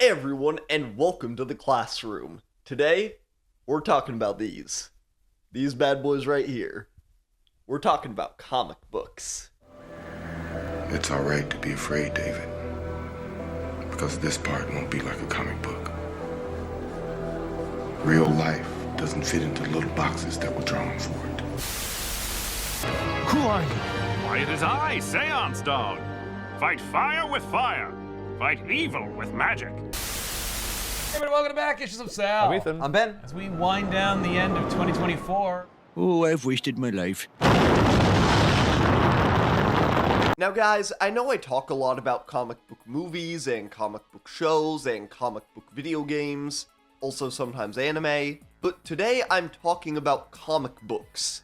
Hey everyone, and welcome to the classroom. Today, we're talking about these bad boys right here. We're talking about comic books. It's alright to be afraid, David. Because this part won't be like a comic book. Real life doesn't fit into little boxes that were drawn for it. Who are you? Quiet as I, Seance Dog. Fight fire with fire. Fight evil with magic. Hey everybody, welcome back. Issues of Sal. I'm Ethan. I'm Ben. As we wind down the end of 2024. Oh, I've wasted my life. Now guys, I know I talk a lot about comic book movies and comic book shows and comic book video games, also sometimes anime, but today I'm talking about comic books.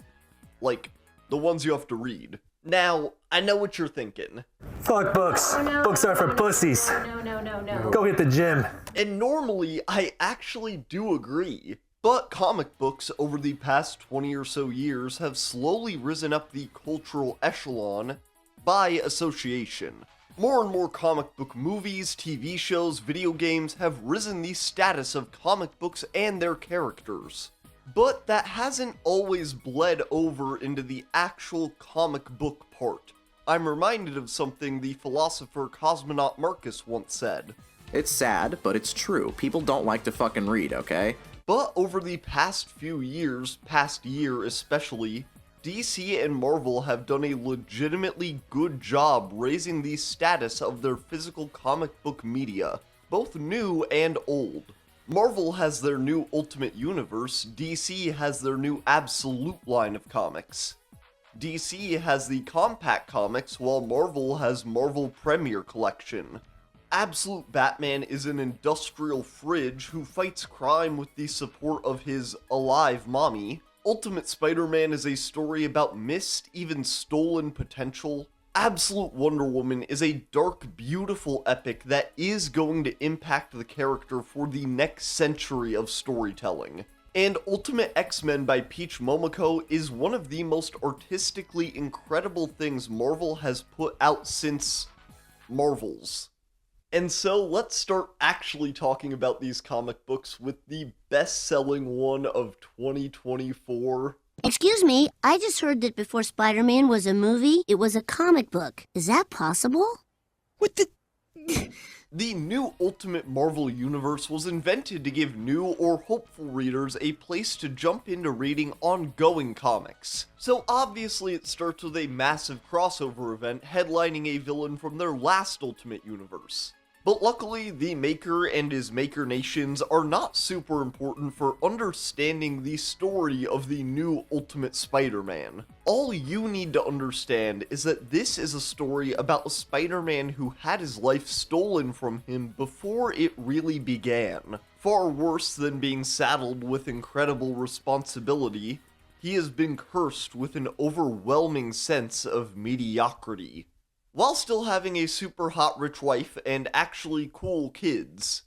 Like, the ones you have to read. Now, I know what you're thinking. Fuck books. Books are for pussies. No. Go hit the gym. And normally, I actually do agree. But comic books over the past 20 or so years have slowly risen up the cultural echelon by association. More and more comic book movies, TV shows, video games have risen the status of comic books and their characters. But that hasn't always bled over into the actual comic book part. I'm reminded of something the philosopher Cosmonaut Marcus once said. It's sad, but it's true. People don't like to fucking read, okay? But over the past few years, past year especially, DC and Marvel have done a legitimately good job raising the status of their physical comic book media, both new and old. Marvel has their new Ultimate Universe, DC has their new Absolute line of comics. DC has the Compact Comics, while Marvel has Marvel Premier Collection. Absolute Batman is an industrial fridge who fights crime with the support of his alive mommy. Ultimate Spider-Man is a story about missed, even stolen potential. Absolute Wonder Woman is a dark, beautiful epic that is going to impact the character for the next century of storytelling. And Ultimate X-Men by Peach Momoko is one of the most artistically incredible things Marvel has put out since Marvels. And so let's start actually talking about these comic books with the best-selling one of 2024. Excuse me, I just heard that before Spider-Man was a movie, it was a comic book. Is that possible? What the? The new Ultimate Marvel Universe was invented to give new or hopeful readers a place to jump into reading ongoing comics. So obviously it starts with a massive crossover event headlining a villain from their last Ultimate Universe. But luckily, the Maker and his Maker Nations are not super important for understanding the story of the new Ultimate Spider-Man. All you need to understand is that this is a story about a Spider-Man who had his life stolen from him before it really began. Far worse than being saddled with incredible responsibility, he has been cursed with an overwhelming sense of mediocrity, while still having a super hot rich wife and actually cool kids.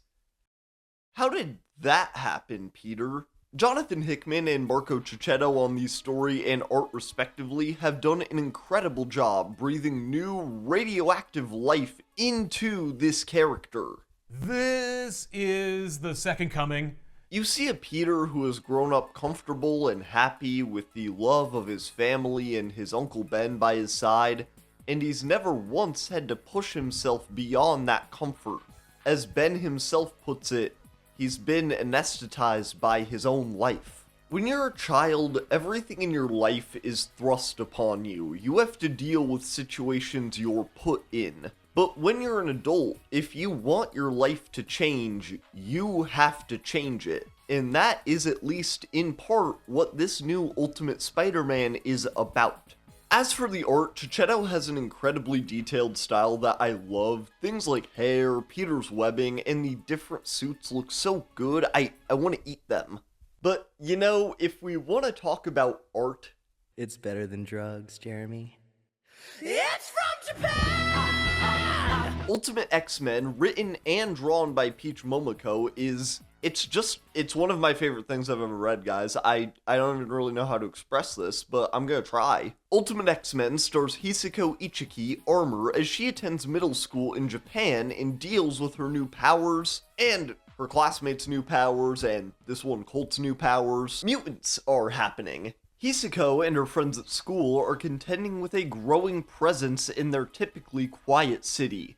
How did that happen, Peter? Jonathan Hickman and Marco Cicchetto on the story and art respectively have done an incredible job breathing new radioactive life into this character. This is the second coming. You see a Peter who has grown up comfortable and happy with the love of his family and his Uncle Ben by his side, and he's never once had to push himself beyond that comfort. As Ben himself puts it, he's been anesthetized by his own life. When you're a child, everything in your life is thrust upon you. You have to deal with situations you're put in. But when you're an adult, if you want your life to change, you have to change it. And that is at least in part what this new Ultimate Spider-Man is about. As for the art, Cicchetto has an incredibly detailed style that I love. Things like hair, Peter's webbing, and the different suits look so good, I want to eat them. But, you know, if we want to talk about art... It's better than drugs, Jeremy. It's from Japan! Ultimate X-Men, written and drawn by Peach Momoko, is It's one of my favorite things I've ever read, guys. I don't even really know how to express this, but I'm gonna try. Ultimate X-Men stars Hisako Ichiki, Armor, as she attends middle school in Japan and deals with her new powers, and her classmates' new powers, and this one Colt's new powers. Mutants are happening. Hisako and her friends at school are contending with a growing presence in their typically quiet city,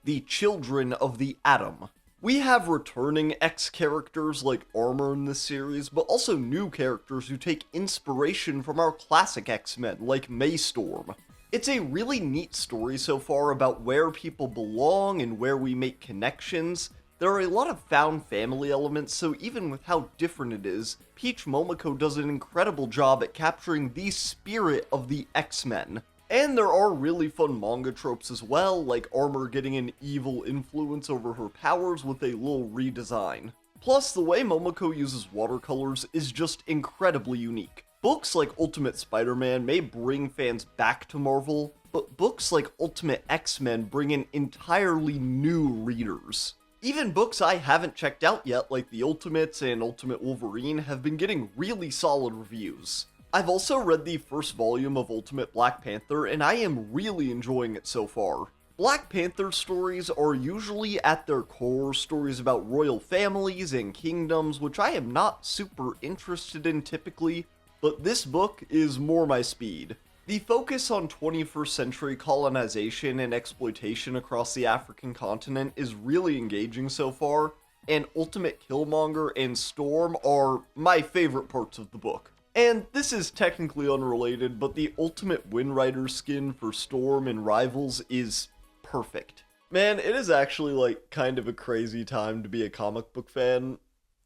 the Children of the Atom. We have returning X characters like Armor in this series, but also new characters who take inspiration from our classic X-Men, like Maystorm. It's a really neat story so far about where people belong and where we make connections. There are a lot of found family elements, so even with how different it is, Peach Momoko does an incredible job at capturing the spirit of the X-Men. And there are really fun manga tropes as well, like Armor getting an evil influence over her powers with a little redesign. Plus, the way Momoko uses watercolors is just incredibly unique. Books like Ultimate Spider-Man may bring fans back to Marvel, but books like Ultimate X-Men bring in entirely new readers. Even books I haven't checked out yet, like The Ultimates and Ultimate Wolverine, have been getting really solid reviews. I've also read the first volume of Ultimate Black Panther, and I am really enjoying it so far. Black Panther stories are usually at their core stories about royal families and kingdoms, which I am not super interested in typically, but this book is more my speed. The focus on 21st century colonization and exploitation across the African continent is really engaging so far, and Ultimate Killmonger and Storm are my favorite parts of the book. And this is technically unrelated, but the Ultimate Wind Rider skin for Storm and Rivals is perfect. Man, it is actually like kind of a crazy time to be a comic book fan.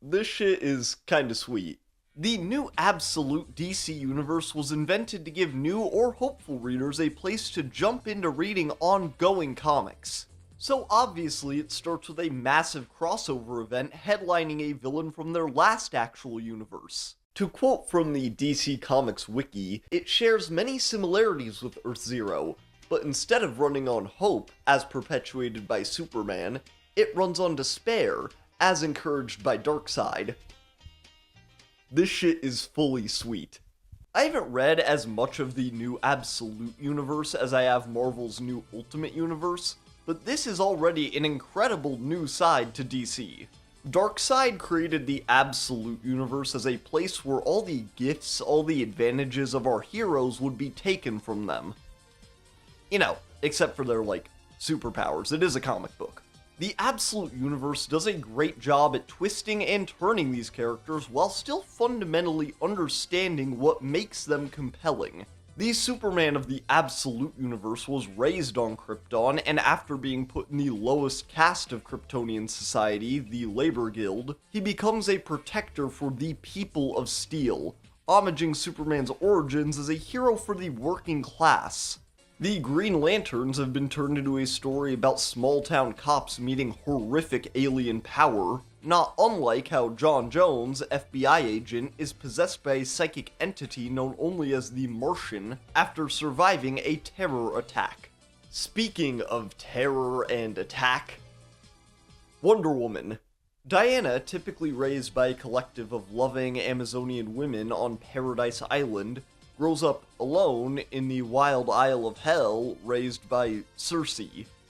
This shit is kinda sweet. The new Absolute DC Universe was invented to give new or hopeful readers a place to jump into reading ongoing comics. So obviously it starts with a massive crossover event headlining a villain from their last actual universe. To quote from the DC Comics wiki, it shares many similarities with Earth-Zero, but instead of running on hope, as perpetuated by Superman, it runs on despair, as encouraged by Darkseid. This shit is fully sweet. I haven't read as much of the new Absolute Universe as I have Marvel's new Ultimate Universe, but this is already an incredible new side to DC. Darkseid created the Absolute Universe as a place where all the gifts, all the advantages of our heroes would be taken from them. You know, except for their, superpowers. It is a comic book. The Absolute Universe does a great job at twisting and turning these characters while still fundamentally understanding what makes them compelling. The Superman of the Absolute Universe was raised on Krypton, and after being put in the lowest caste of Kryptonian society, the Labor Guild, he becomes a protector for the people of Steel, homaging Superman's origins as a hero for the working class. The Green Lanterns have been turned into a story about small-town cops meeting horrific alien power, not unlike how John Jones, FBI agent, is possessed by a psychic entity known only as the Martian after surviving a terror attack. Speaking of terror and attack, Wonder Woman. Diana, typically raised by a collective of loving Amazonian women on Paradise Island, grows up alone in the wild Isle of Hell, raised by Circe.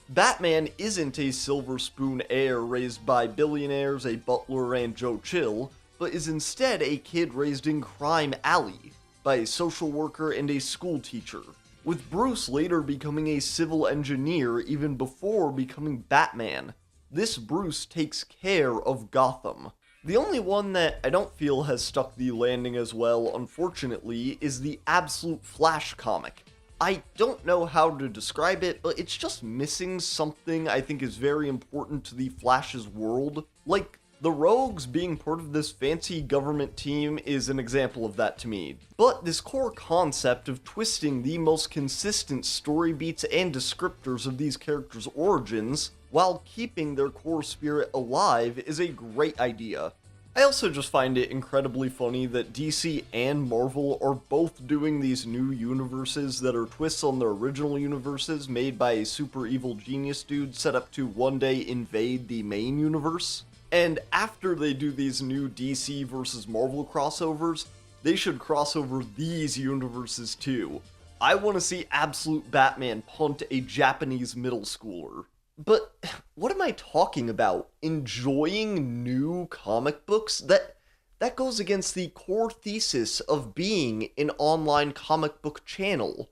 Batman isn't a silver spoon heir raised by billionaires, a butler, and Joe Chill, but is instead a kid raised in Crime Alley by a social worker and a school teacher, with Bruce later becoming a civil engineer even before becoming Batman. This Bruce takes care of Gotham. The only one that I don't feel has stuck the landing as well, unfortunately, is the Absolute Flash comic. I don't know how to describe it, but it's just missing something I think is very important to the Flash's world. Like, the Rogues being part of this fancy government team is an example of that to me. But this core concept of twisting the most consistent story beats and descriptors of these characters' origins, while keeping their core spirit alive, is a great idea. I also just find it incredibly funny that DC and Marvel are both doing these new universes that are twists on their original universes made by a super evil genius dude set up to one day invade the main universe. And after they do these new DC versus Marvel crossovers, they should cross over these universes too. I want to see Absolute Batman punt a Japanese middle schooler. But what am I talking about? Enjoying new comic books? That goes against the core thesis of being an online comic book channel.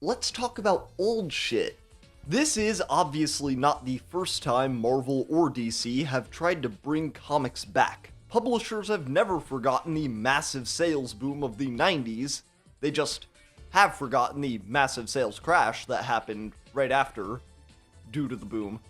Let's talk about old shit. This is obviously not the first time Marvel or DC have tried to bring comics back. Publishers have never forgotten the massive sales boom of the 90s, they just have forgotten the massive sales crash that happened right after, due to the boom.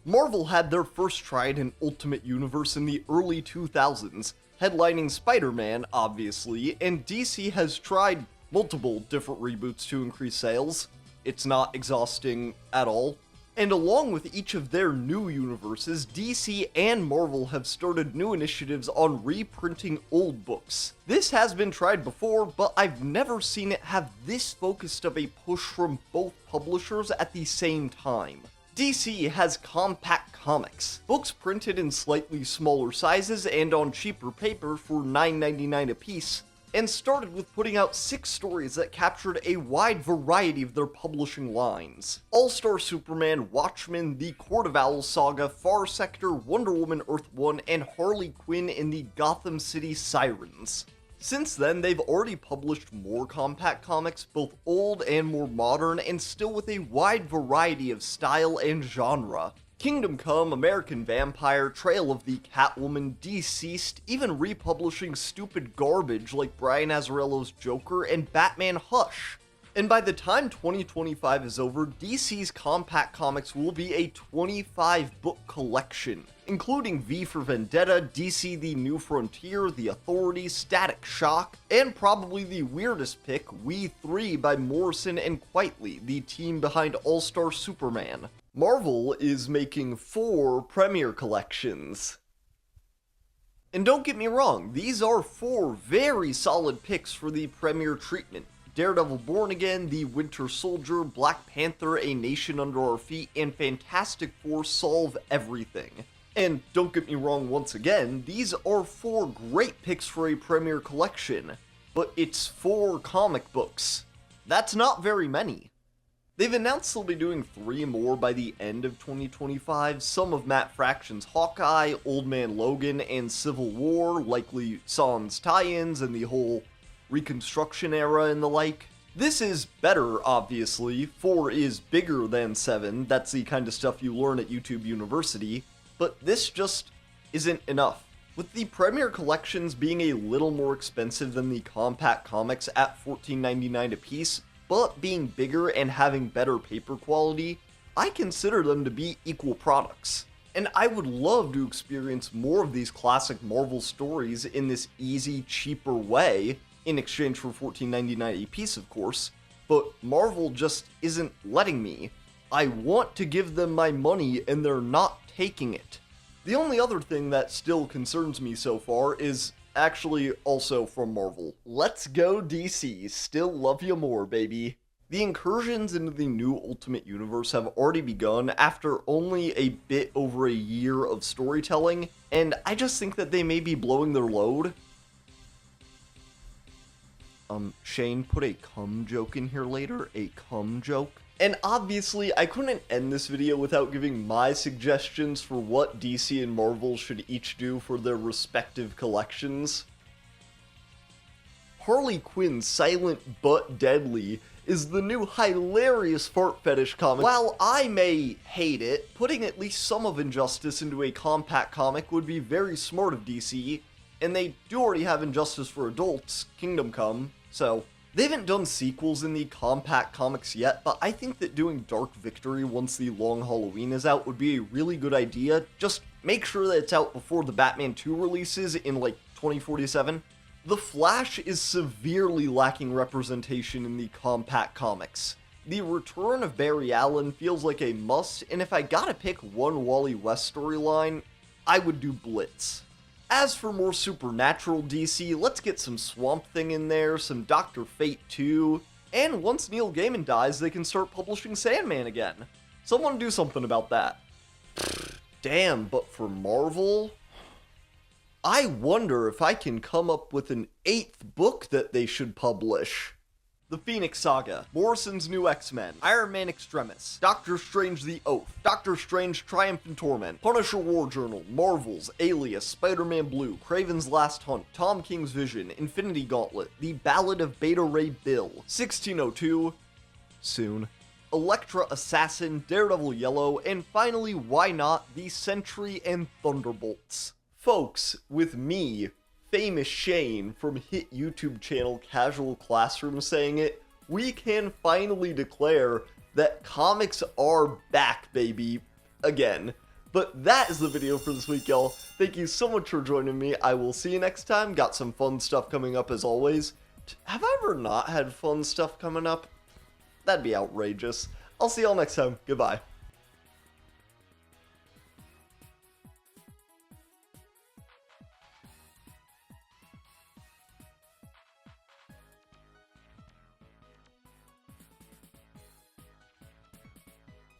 Marvel had their first try at an Ultimate Universe in the early 2000s, headlining Spider-Man, obviously, and DC has tried multiple different reboots to increase sales. It's not exhausting at all. And along with each of their new universes, DC and Marvel have started new initiatives on reprinting old books. This has been tried before, but I've never seen it have this focused of a push from both publishers at the same time. DC has Compact Comics, books printed in slightly smaller sizes and on cheaper paper for $9.99 a piece, and started with putting out 6 stories that captured a wide variety of their publishing lines. All-Star Superman, Watchmen, the Court of Owls saga, Far Sector, Wonder Woman Earth 1, and Harley Quinn in the Gotham City Sirens. Since then, they've already published more compact comics, both old and more modern, and still with a wide variety of style and genre. Kingdom Come, American Vampire, Trail of the Catwoman, Deceased, even republishing stupid garbage like Brian Azzarello's Joker and Batman Hush. And by the time 2025 is over, DC's compact comics will be a 25-book collection, including V for Vendetta, DC The New Frontier, The Authority, Static Shock, and probably the weirdest pick, We 3 by Morrison and Quitely, the team behind All-Star Superman. Marvel is making 4 premiere collections. And don't get me wrong, these are 4 very solid picks for the premiere treatment. Daredevil Born Again, The Winter Soldier, Black Panther, A Nation Under Our Feet, and Fantastic Four Solve Everything. And don't get me wrong once again, these are 4 great picks for a premiere collection, but it's 4 comic books. That's not very many. They've announced they'll be doing 3 more by the end of 2025, some of Matt Fraction's Hawkeye, Old Man Logan, and Civil War, likely Sans tie-ins and the whole Reconstruction era and the like. This is better, obviously. 4 is bigger than 7, that's the kind of stuff you learn at YouTube University, but this just isn't enough. With the premiere collections being a little more expensive than the compact comics at $14.99 a piece, but being bigger and having better paper quality, I consider them to be equal products. And I would love to experience more of these classic Marvel stories in this easy, cheaper way, in exchange for $14.99 a piece, of course, but Marvel just isn't letting me. I want to give them my money and they're not taking it. The only other thing that still concerns me so far is actually also from Marvel. Let's go DC, still love you more, baby. The incursions into the new Ultimate Universe have already begun after only a bit over a year of storytelling, and I just think that they may be blowing their load. Shane, put a cum joke in here later, a cum joke. And obviously, I couldn't end this video without giving my suggestions for what DC and Marvel should each do for their respective collections. Harley Quinn Silent But Deadly is the new hilarious fart fetish comic. While I may hate it, putting at least some of Injustice into a compact comic would be very smart of DC, and they do already have Injustice for Adults, Kingdom Come, so they haven't done sequels in the compact comics yet, but I think that doing Dark Victory once the Long Halloween is out would be a really good idea. Just make sure that it's out before the Batman 2 releases in like 2047. The Flash is severely lacking representation in the compact comics. The return of Barry Allen feels like a must, and if I gotta pick one Wally West storyline, I would do Blitz. As for more supernatural DC, let's get some Swamp Thing in there, some Dr. Fate 2, and once Neil Gaiman dies, they can start publishing Sandman again. Someone do something about that. Damn, but for Marvel, I wonder if I can come up with an 8th book that they should publish. The Phoenix Saga, Morrison's New X-Men, Iron Man Extremis, Doctor Strange The Oath, Doctor Strange Triumph and Torment, Punisher War Journal, Marvels, Alias, Spider-Man Blue, Kraven's Last Hunt, Tom King's Vision, Infinity Gauntlet, The Ballad of Beta Ray Bill, 1602, soon, Elektra Assassin, Daredevil Yellow, and finally, why not, The Sentry and Thunderbolts. Folks, with me, famous Shane from hit YouTube channel Casual Classroom saying it, we can finally declare that comics are back, baby, again. But that is the video for this week, y'all. Thank you so much for joining me. I will see you next time. Got some fun stuff coming up as always. Have I ever not had fun stuff coming up? That'd be outrageous. I'll see y'all next time. Goodbye.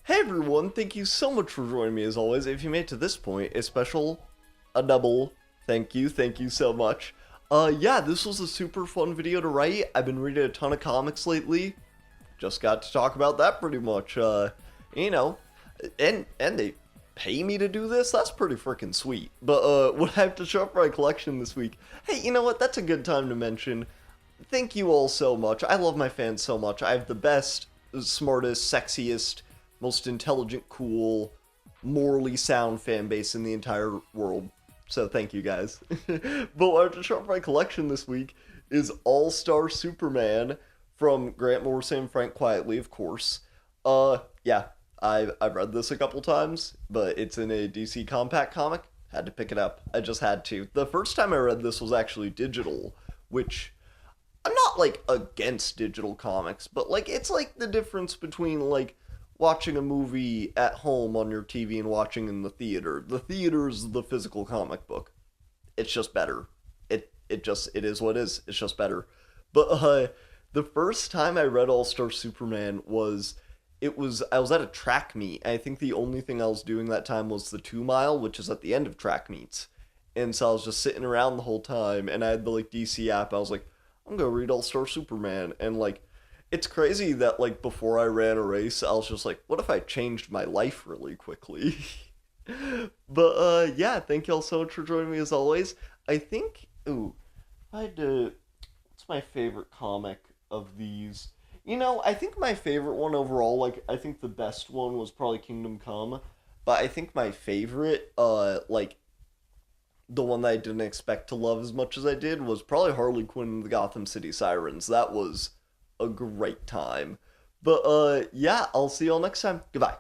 Hey everyone, thank you so much for joining me as always. If you made it to this point, a double thank you so much. Yeah, this was a super fun video to write. I've been reading a ton of comics lately. Just got to talk about that pretty much, you know, and they pay me to do this? That's pretty freaking sweet. But, what I have to show up for my collection this week, hey, you know what, that's a good time to mention. Thank you all so much. I love my fans so much. I have the best, smartest, sexiest, most intelligent, cool, morally sound fan base in the entire world. So thank you guys. But what I have to show up for my collection this week is All-Star Superman from Grant Morrison and Frank Quietly, of course. Yeah, I've read this a couple times, but it's in a DC Compact comic. Had to pick it up. I just had to. The first time I read this was actually digital, which I'm not, like, against digital comics, but, like, it's, like, the difference between, like, watching a movie at home on your TV and watching in the theater. The theater's the physical comic book. It's just better. It is what it is. It's just better. But, the first time I read All-Star Superman I was at a track meet. I think the only thing I was doing that time was the 2 mile, which is at the end of track meets. And so I was just sitting around the whole time, and I had the, like, DC app. I was like, I'm gonna read All-Star Superman. And, like, it's crazy that, like, before I ran a race, I was just like, what if I changed my life really quickly? But, yeah, thank y'all so much for joining me as always. I think, what's my favorite comic of these? You know, I think my favorite one overall, like, I think the best one was probably Kingdom Come, but I think my favorite, like, the one that I didn't expect to love as much as I did was probably Harley Quinn and the Gotham City Sirens. That was a great time. But, yeah, I'll see y'all next time. Goodbye.